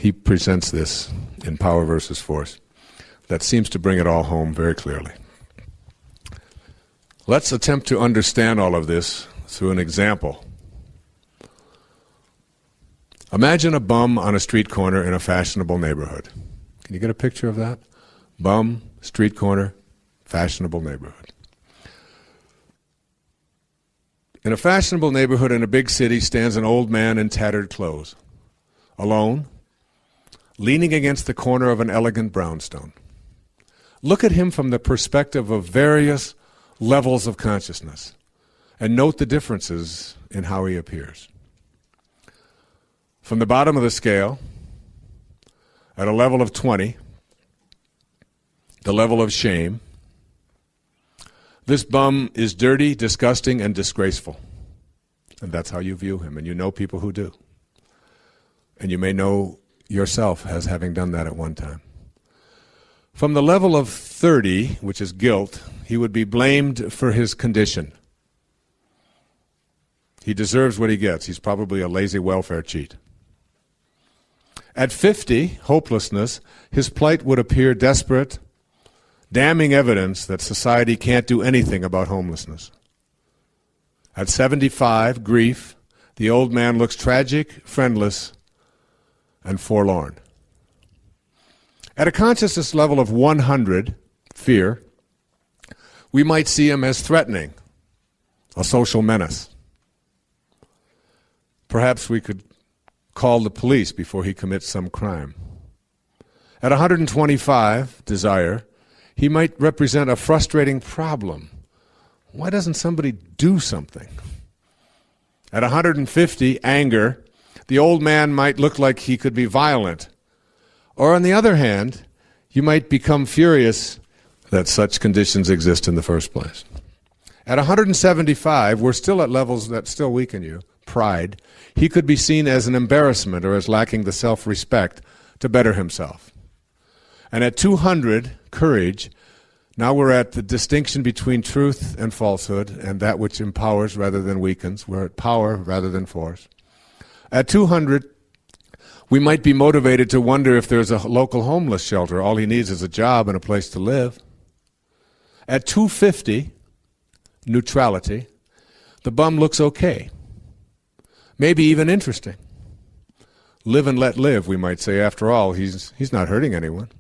he presents this in Power versus Force that seems to bring it all home very clearly. Let's attempt to understand all of this through an example. Imagine a bum on a street corner in a fashionable neighborhood. Can you get a picture of that? Bum, street corner, fashionable neighborhood. In a fashionable neighborhood in a big city stands an old man in tattered clothes, alone, leaning against the corner of an elegant brownstone. Look at him from the perspective of various levels of consciousness and note the differences in how he appears. From the bottom of the scale, at a level of 20, the level of shame, this bum is dirty, disgusting, and disgraceful. And that's how you view him, and you know people who do. And you may know yourself as having done that at one time. From the level of 30, which is guilt, he would be blamed for his condition. He deserves what he gets. He's probably a lazy welfare cheat. At 50, hopelessness, his plight would appear desperate, damning evidence that society can't do anything about homelessness. At 75, grief, the old man looks tragic, friendless, and forlorn. At a consciousness level of 100, fear, we might see him as threatening, a social menace. Perhaps we could call the police before he commits some crime. At 125, desire, he might represent a frustrating problem. Why doesn't somebody do something? At 150, anger, the old man might look like he could be violent. Or on the other hand, you might become furious that such conditions exist in the first place. At 175, we're still at levels that still weaken you. Pride. He could be seen as an embarrassment or as lacking the self-respect to better himself. And at 200, courage, now we're at the distinction between truth and falsehood and that which empowers rather than weakens. We're at power rather than force. At 200, we might be motivated to wonder if there's a local homeless shelter. All he needs is a job and a place to live. At 250, neutrality, the bum looks okay. Maybe even interesting. Live and let live, we might say. After all, he's not hurting anyone.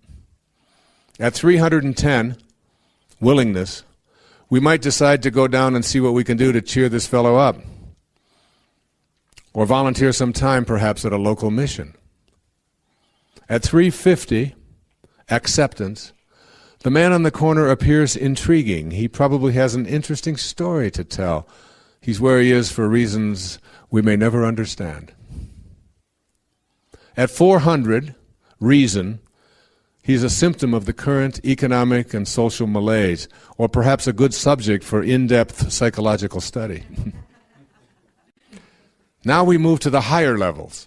At 310, willingness, we might decide to go down and see what we can do to cheer this fellow up. Or volunteer some time, perhaps, at a local mission. At 350, acceptance, the man on the corner appears intriguing. He probably has an interesting story to tell. He's where he is for reasons we may never understand. At 400, reason, he's a symptom of the current economic and social malaise, or perhaps a good subject for in-depth psychological study. Now we move to the higher levels.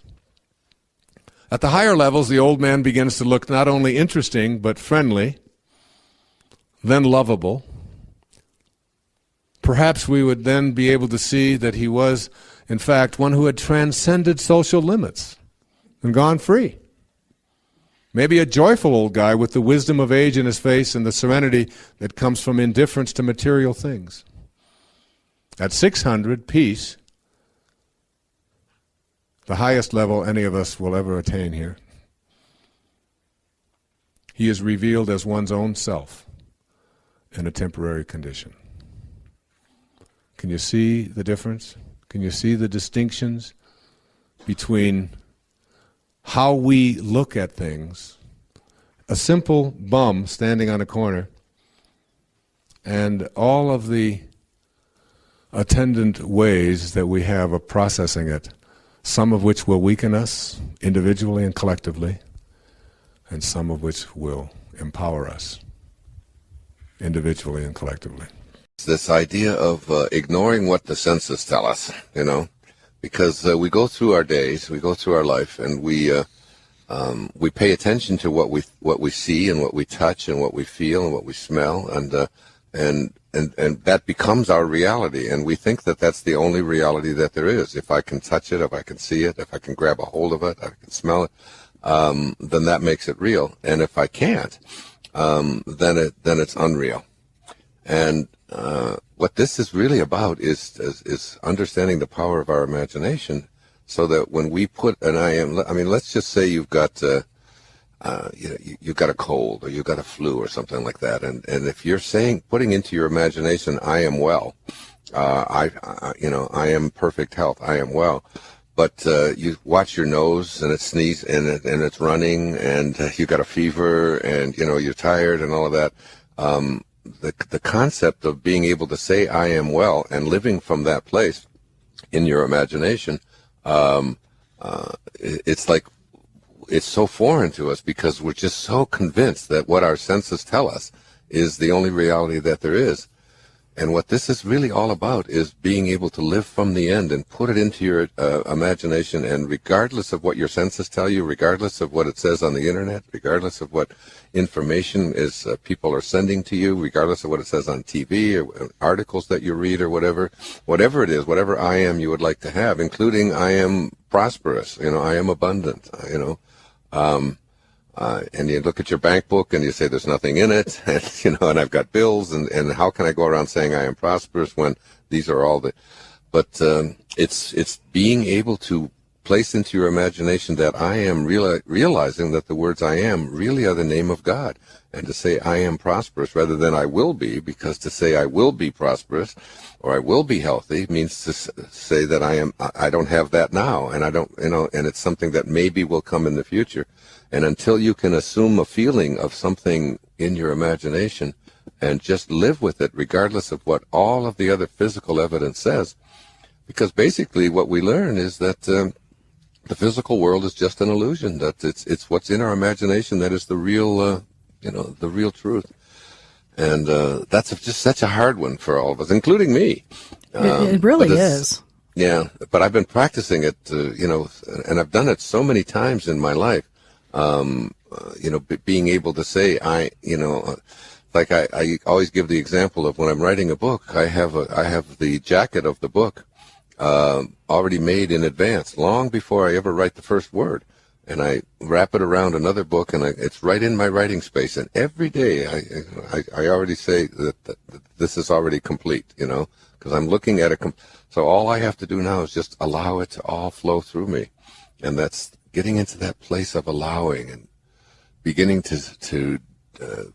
At the higher levels, the old man begins to look not only interesting, but friendly, then lovable. Perhaps we would then be able to see that he was, in fact, one who had transcended social limits and gone free. Maybe a joyful old guy with the wisdom of age in his face and the serenity that comes from indifference to material things. At 600, peace, the highest level any of us will ever attain here. He is revealed as one's own self in a temporary condition. Can you see the difference? Can you see the distinctions between how we look at things? A simple bum standing on a corner and all of the attendant ways that we have of processing it, some of which will weaken us individually and collectively, and some of which will empower us individually and collectively. This idea of ignoring what the senses tell us, because we go through our days, we go through our life, and we pay attention to what we see and what we touch and what we feel and what we smell, and that becomes our reality, and we think that that's the only reality that there is. If I can touch it, if I can see it, if I can grab a hold of it, I can smell it, then that makes it real. And if I can't, then it's unreal. And what this is really about is understanding the power of our imagination, so that when we put an I mean, let's just say you've got you've got a cold or you've got a flu or something like that, and if you're putting into your imagination, I am well, I am perfect health, I am well. But you watch your nose and it sneezes and it's running, and you got a fever, and you're tired and all of that. The concept of being able to say I am well and living from that place in your imagination, it's like it's so foreign to us, because we're just so convinced that what our senses tell us is the only reality that there is. And what this is really all about is being able to live from the end and put it into your imagination, and regardless of what your senses tell you, regardless of what it says on the internet, regardless of what information people are sending to you, regardless of what it says on TV or articles that you read or whatever it is, whatever I am you would like to have, including I am prosperous, I am abundant, and you look at your bank book and you say there's nothing in it, and and I've got bills, and how can I go around saying I am prosperous when these are all the, but it's being able to place into your imagination that I am realizing that the words I am really are the name of God, and to say I am prosperous rather than I will be, because to say I will be prosperous or I will be healthy means to say that I don't have that now, and I don't, and it's something that maybe will come in the future. And until you can assume a feeling of something in your imagination and just live with it, regardless of what all of the other physical evidence says, because basically what we learn is that the physical world is just an illusion, that it's what's in our imagination that is the real, the real truth. And that's just such a hard one for all of us, including me. It really is. Yeah, but I've been practicing it, and I've done it so many times in my life. Being able to say I always give the example of when I'm writing a book, I have the jacket of the book already made in advance, long before I ever write the first word, and I wrap it around another book, and it's right in my writing space. And every day I already say that this is already complete, because I'm looking at it. So all I have to do now is just allow it to all flow through me, and that's getting into that place of allowing and beginning to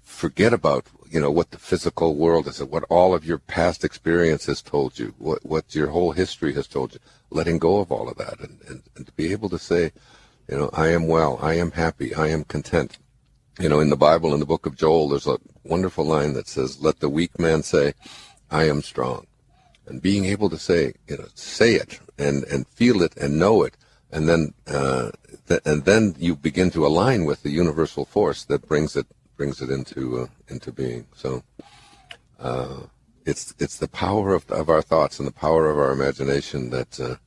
forget about, what the physical world is, what all of your past experience has told you, what your whole history has told you, letting go of all of that, and to be able to say, I am well, I am happy, I am content. In the Bible, in the book of Joel, there's a wonderful line that says, let the weak man say, I am strong. And being able to say, say it and feel it and know it, and then you begin to align with the universal force that brings it into being. So it's the power of our thoughts and the power of our imagination that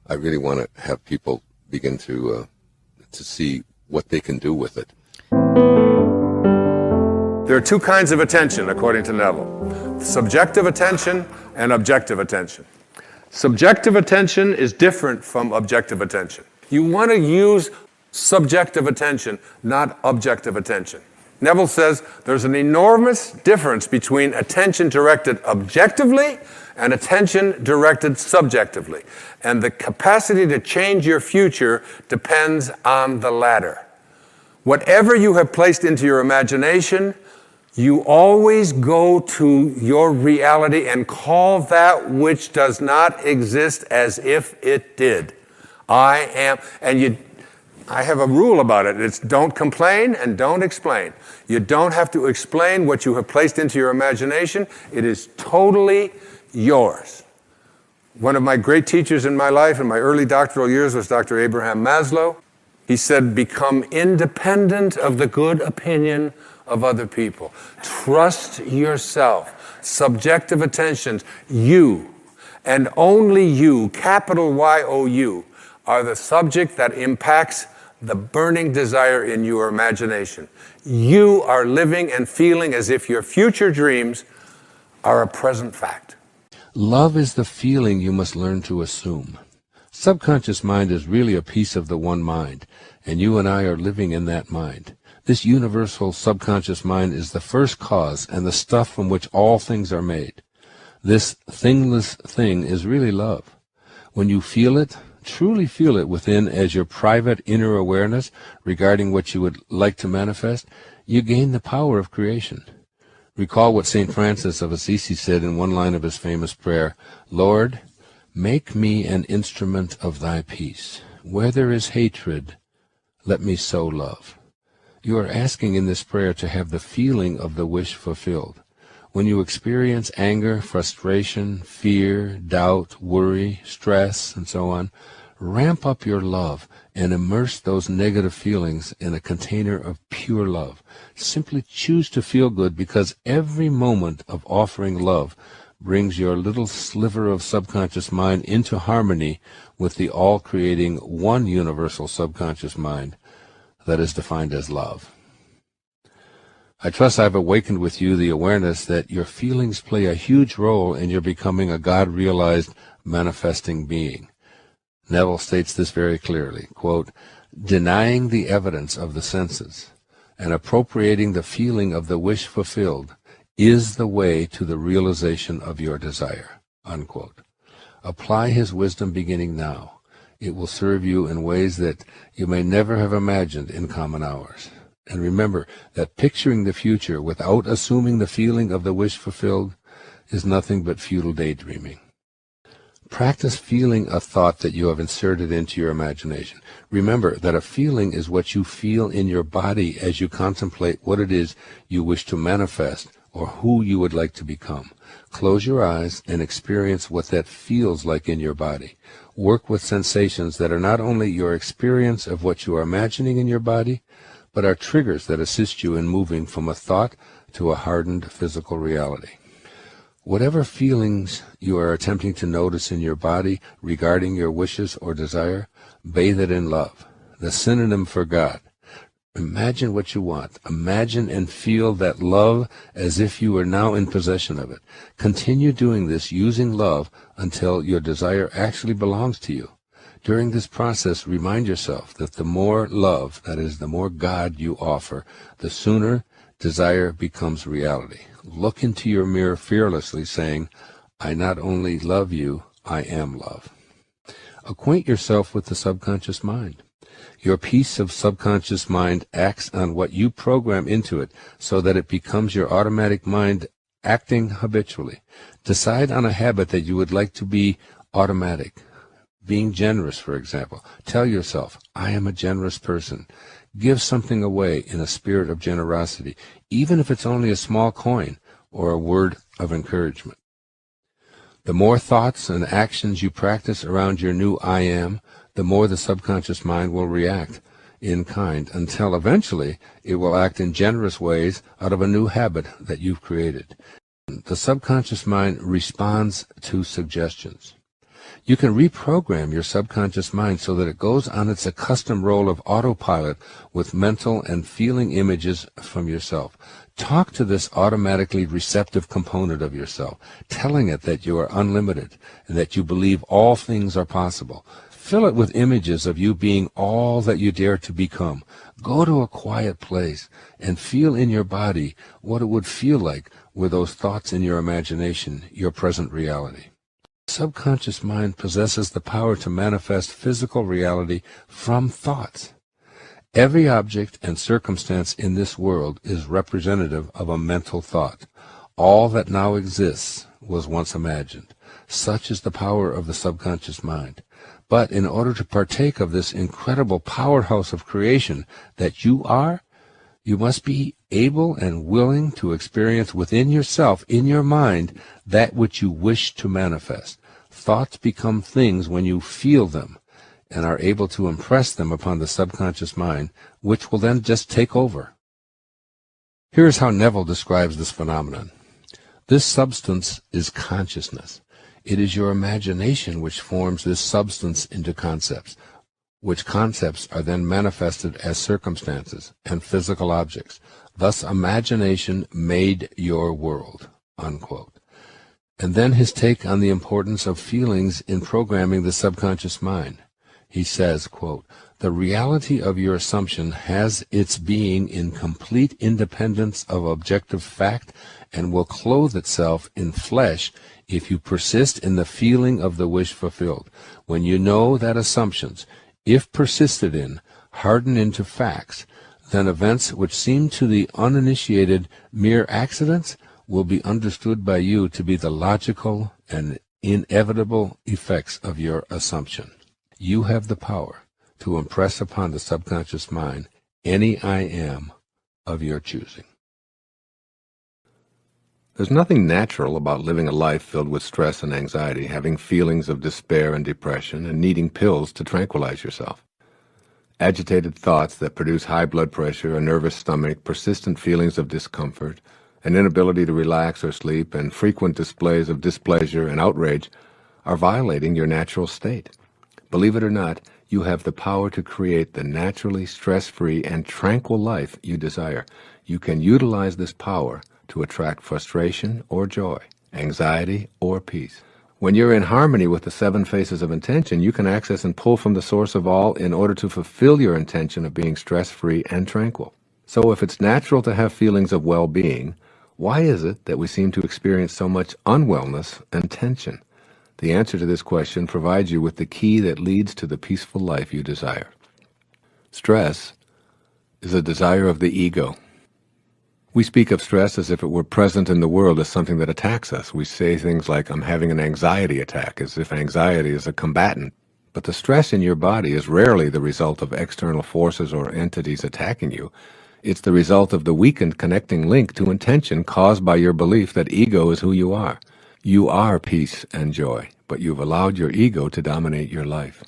I really want to have people begin to see what they can do with it. There are two kinds of attention, according to Neville: subjective attention and objective attention. Subjective attention is different from objective attention. You want to use subjective attention, not objective attention. Neville says there's an enormous difference between attention directed objectively and attention directed subjectively. And the capacity to change your future depends on the latter. Whatever you have placed into your imagination, you always go to your reality and call that which does not exist as if it did. I am, and I have a rule about it. It's don't complain and don't explain. You don't have to explain what you have placed into your imagination. It is totally yours. One of my great teachers in my life in my early doctoral years was Dr. Abraham Maslow. He said, become independent of the good opinion of other people. Trust yourself. Subjective attentions, you, and only you, capital Y-O-U, are the subject that impacts the burning desire in your imagination. You are living and feeling as if your future dreams are a present fact. Love is the feeling you must learn to assume. Subconscious mind is really a piece of the one mind, and you and I are living in that mind. This universal subconscious mind is the first cause and the stuff from which all things are made. This thingless thing is really love. When you feel it, truly feel it within as your private inner awareness regarding what you would like to manifest, you gain the power of creation. Recall what St. Francis of Assisi said in one line of his famous prayer, "Lord, make me an instrument of thy peace. Where there is hatred, let me sow love." You are asking in this prayer to have the feeling of the wish fulfilled. When you experience anger, frustration, fear, doubt, worry, stress, and so on, ramp up your love and immerse those negative feelings in a container of pure love. Simply choose to feel good, because every moment of offering love brings your little sliver of subconscious mind into harmony with the all-creating one universal subconscious mind that is defined as love. I trust I've awakened with you the awareness that your feelings play a huge role in your becoming a God-realized manifesting being. Neville states this very clearly, quote, "Denying the evidence of the senses and appropriating the feeling of the wish fulfilled is the way to the realization of your desire," unquote. Apply his wisdom beginning now. It will serve you in ways that you may never have imagined in common hours. And remember that picturing the future without assuming the feeling of the wish fulfilled is nothing but futile daydreaming. Practice feeling a thought that you have inserted into your imagination. Remember that a feeling is what you feel in your body as you contemplate what it is you wish to manifest or who you would like to become. Close your eyes and experience what that feels like in your body. Work with sensations that are not only your experience of what you are imagining in your body, but are triggers that assist you in moving from a thought to a hardened physical reality. Whatever feelings you are attempting to notice in your body regarding your wishes or desire, bathe it in love, the synonym for God. Imagine what you want. Imagine and feel that love as if you were now in possession of it. Continue doing this using love until your desire actually belongs to you. During this process, remind yourself that the more love, that is, the more God you offer, the sooner desire becomes reality. Look into your mirror fearlessly, saying, "I not only love you, I am love." Acquaint yourself with the subconscious mind. Your piece of subconscious mind acts on what you program into it so that it becomes your automatic mind acting habitually. Decide on a habit that you would like to be automatic. Being generous, for example. Tell yourself, "I am a generous person." Give something away in a spirit of generosity, even if it's only a small coin or a word of encouragement. The more thoughts and actions you practice around your new I am, the more the subconscious mind will react in kind, until eventually it will act in generous ways out of a new habit that you've created. The subconscious mind responds to suggestions. You can reprogram your subconscious mind so that it goes on its accustomed role of autopilot with mental and feeling images from yourself. Talk to this automatically receptive component of yourself, telling it that you are unlimited and that you believe all things are possible. Fill it with images of you being all that you dare to become. Go to a quiet place and feel in your body what it would feel like were those thoughts in your imagination your present reality. The subconscious mind possesses the power to manifest physical reality from thoughts. Every object and circumstance in this world is representative of a mental thought. All that now exists was once imagined. Such is the power of the subconscious mind. But in order to partake of this incredible powerhouse of creation that you are, you must be able and willing to experience within yourself, in your mind, that which you wish to manifest. Thoughts become things when you feel them and are able to impress them upon the subconscious mind, which will then just take over. Here's how Neville describes this phenomenon. This substance is consciousness. It is your imagination which forms this substance into concepts, which concepts are then manifested as circumstances and physical objects. Thus, imagination made your world, unquote. And then his take on the importance of feelings in programming the subconscious mind. He says, quote, "The reality of your assumption has its being in complete independence of objective fact and will clothe itself in flesh if you persist in the feeling of the wish fulfilled. When you know that assumptions, if persisted in, harden into facts, then events which seem to the uninitiated mere accidents will be understood by you to be the logical and inevitable effects of your assumption. You have the power to impress upon the subconscious mind any I am of your choosing." There's nothing natural about living a life filled with stress and anxiety, having feelings of despair and depression, and needing pills to tranquilize yourself. Agitated thoughts that produce high blood pressure, a nervous stomach, persistent feelings of discomfort, an inability to relax or sleep, and frequent displays of displeasure and outrage are violating your natural state. Believe it or not, you have the power to create the naturally stress-free and tranquil life you desire. You can utilize this power to attract frustration or joy, anxiety or peace. When you're in harmony with the 7 faces of intention, you can access and pull from the source of all in order to fulfill your intention of being stress-free and tranquil. So if it's natural to have feelings of well-being, why is it that we seem to experience so much unwellness and tension? The answer to this question provides you with the key that leads to the peaceful life you desire. Stress is a desire of the ego. We speak of stress as if it were present in the world as something that attacks us. We say things like, "I'm having an anxiety attack," as if anxiety is a combatant. But the stress in your body is rarely the result of external forces or entities attacking you. It's the result of the weakened connecting link to intention caused by your belief that ego is who you are. You are peace and joy, but you've allowed your ego to dominate your life.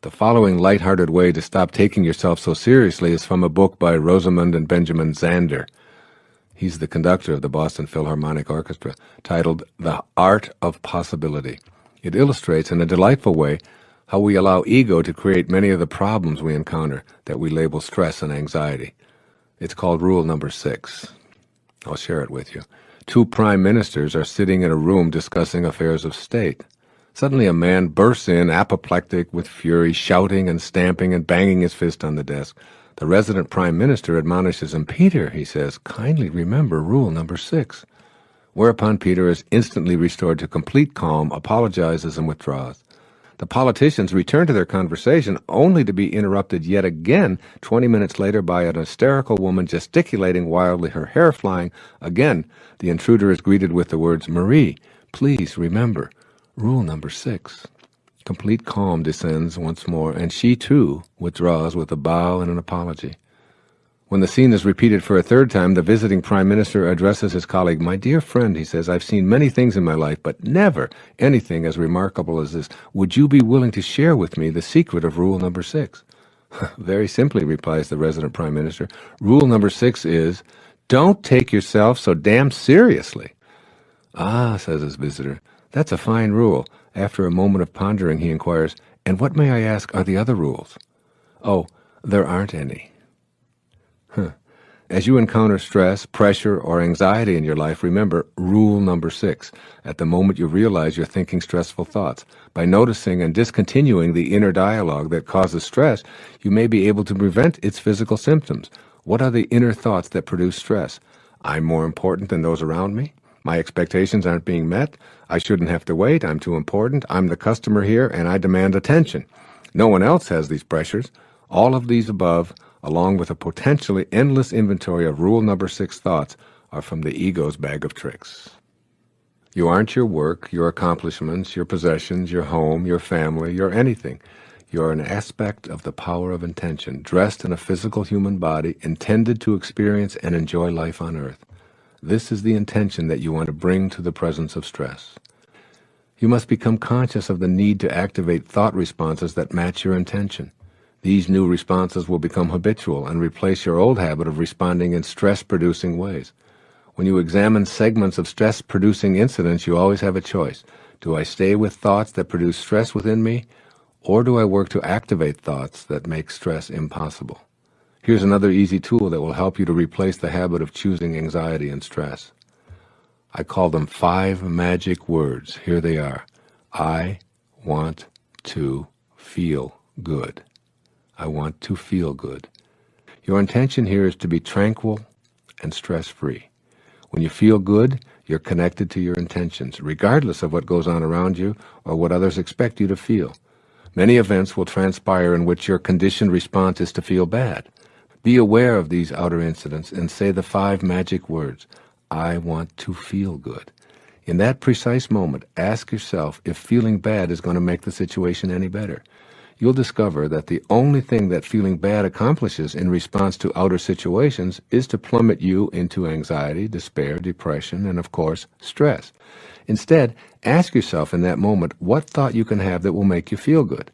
The following lighthearted way to stop taking yourself so seriously is from a book by Rosamund and Benjamin Zander. He's the conductor of the Boston Philharmonic Orchestra, titled The Art of Possibility. It illustrates in a delightful way how we allow ego to create many of the problems we encounter that we label stress and anxiety. It's called Rule Number 6. I'll share it with you. 2 prime ministers are sitting in a room discussing affairs of state. Suddenly a man bursts in, apoplectic with fury, shouting and stamping and banging his fist on the desk. The resident prime minister admonishes him. "Peter," he says, "kindly remember Rule Number 6. Whereupon Peter is instantly restored to complete calm, apologizes, and withdraws. The politicians return to their conversation, only to be interrupted yet again 20 minutes later by an hysterical woman gesticulating wildly, her hair flying. Again, the intruder is greeted with the words, "Marie, please remember Rule Number 6. Complete calm descends once more, and she, too, withdraws with a bow and an apology. When the scene is repeated for a 3rd time, the visiting prime minister addresses his colleague. "My dear friend," he says, "I've seen many things in my life, but never anything as remarkable as this. Would you be willing to share with me the secret of Rule Number 6? "Very simply," replies the resident prime minister. "Rule Number 6 is, don't take yourself so damn seriously." "Ah," says his visitor, "that's a fine rule." After a moment of pondering, he inquires, "And what, may I ask, are the other rules?" "Oh, there aren't any." As you encounter stress, pressure, or anxiety in your life, remember Rule Number 6. At the moment you realize you're thinking stressful thoughts. By noticing and discontinuing the inner dialogue that causes stress, you may be able to prevent its physical symptoms. What are the inner thoughts that produce stress? I'm more important than those around me. My expectations aren't being met. I shouldn't have to wait. I'm too important. I'm the customer here, and I demand attention. No one else has these pressures. All of these above, along with a potentially endless inventory of Rule Number 6 thoughts, are from the ego's bag of tricks. You aren't your work, your accomplishments, your possessions, your home, your family, your anything. You're an aspect of the power of intention, dressed in a physical human body, intended to experience and enjoy life on earth. This is the intention that you want to bring to the presence of stress. You must become conscious of the need to activate thought responses that match your intention. These new responses will become habitual and replace your old habit of responding in stress-producing ways. When you examine segments of stress-producing incidents, you always have a choice. Do I stay with thoughts that produce stress within me, or do I work to activate thoughts that make stress impossible? Here's another easy tool that will help you to replace the habit of choosing anxiety and stress. I call them 5 magic words. Here they are. I want to feel good. I want to feel good. Your intention here is to be tranquil and stress-free. When you feel good, you're connected to your intentions, regardless of what goes on around you or what others expect you to feel. Many events will transpire in which your conditioned response is to feel bad. Be aware of these outer incidents and say the 5 magic words. I want to feel good. In that precise moment, ask yourself if feeling bad is going to make the situation any better. You'll discover that the only thing that feeling bad accomplishes in response to outer situations is to plummet you into anxiety, despair, depression, and of course, stress. Instead, ask yourself in that moment what thought you can have that will make you feel good.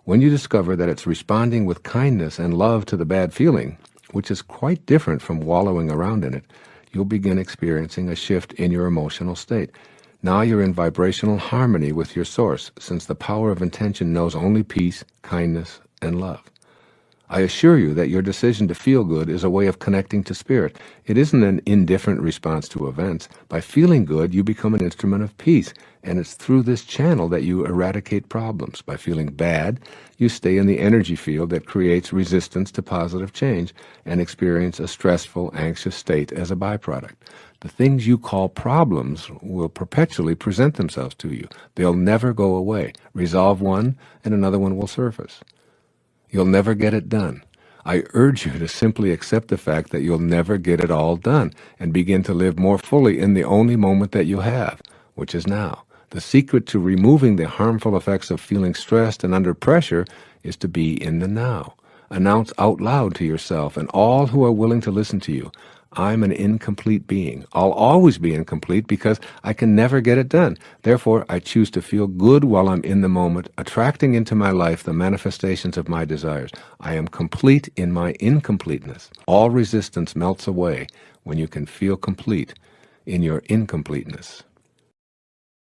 When you discover that it's responding with kindness and love to the bad feeling, which is quite different from wallowing around in it, you'll begin experiencing a shift in your emotional state. Now you're in vibrational harmony with your source, since the power of intention knows only peace, kindness, and love. I assure you that your decision to feel good is a way of connecting to spirit. It isn't an indifferent response to events. By feeling good, you become an instrument of peace, and it's through this channel that you eradicate problems. By feeling bad, you stay in the energy field that creates resistance to positive change and experience a stressful, anxious state as a byproduct. The things you call problems will perpetually present themselves to you. They'll never go away. Resolve one, and another one will surface. You'll never get it done. I urge you to simply accept the fact that you'll never get it all done and begin to live more fully in the only moment that you have, which is now. The secret to removing the harmful effects of feeling stressed and under pressure is to be in the now. Announce out loud to yourself and all who are willing to listen to you, I'm an incomplete being. I'll always be incomplete because I can never get it done. Therefore, I choose to feel good while I'm in the moment, attracting into my life the manifestations of my desires. I am complete in my incompleteness. All resistance melts away when you can feel complete in your incompleteness.